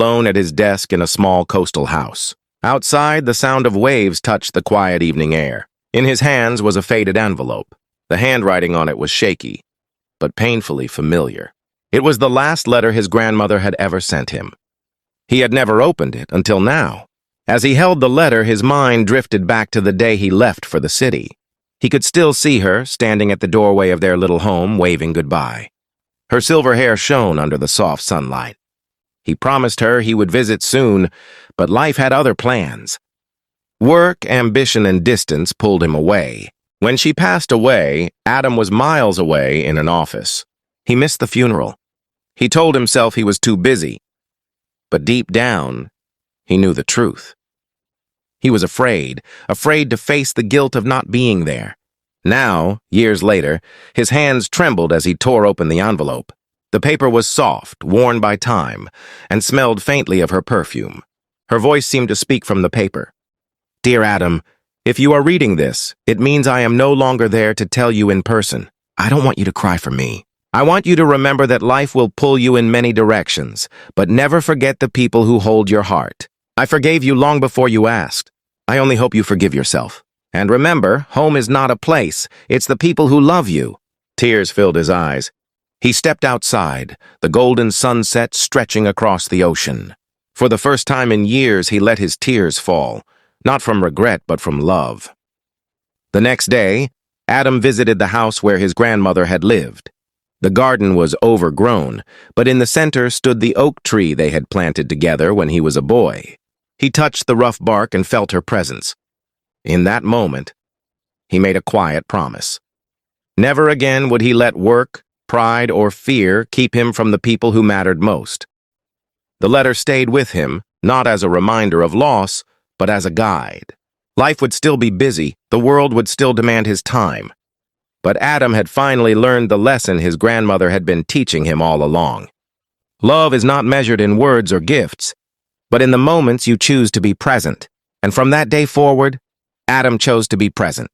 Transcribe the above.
alone at his desk in a small coastal house. Outside, the sound of waves touched the quiet evening air. In his hands was a faded envelope. The handwriting on it was shaky, but painfully familiar. It was the last letter his grandmother had ever sent him. He had never opened it until now. As he held the letter, his mind drifted back to the day he left for the city. He could still see her, standing at the doorway of their little home, waving goodbye. Her silver hair shone under the soft sunlight. He promised her he would visit soon, but life had other plans. Work, ambition, and distance pulled him away. When she passed away, Adam was miles away in an office. He missed the funeral. He told himself he was too busy. But deep down, he knew the truth. He was afraid to face the guilt of not being there. Now, years later, his hands trembled as he tore open the envelope. The paper was soft, worn by time, and smelled faintly of her perfume. Her voice seemed to speak from the paper. "Dear Adam, if you are reading this, it means I am no longer there to tell you in person. I don't want you to cry for me. I want you to remember that life will pull you in many directions, but never forget the people who hold your heart. I forgave you long before you asked. I only hope you forgive yourself. And remember, home is not a place. It's the people who love you." Tears filled his eyes. He stepped outside, the golden sunset stretching across the ocean. For the first time in years, he let his tears fall, not from regret, but from love. The next day, Adam visited the house where his grandmother had lived. The garden was overgrown, but in the center stood the oak tree they had planted together when he was a boy. He touched the rough bark and felt her presence. In that moment, he made a quiet promise. Never again would he let work, pride, or fear keep him from the people who mattered most. The letter stayed with him, not as a reminder of loss, but as a guide. Life would still be busy, the world would still demand his time. But Adam had finally learned the lesson his grandmother had been teaching him all along. Love is not measured in words or gifts, but in the moments you choose to be present. And from that day forward, Adam chose to be present.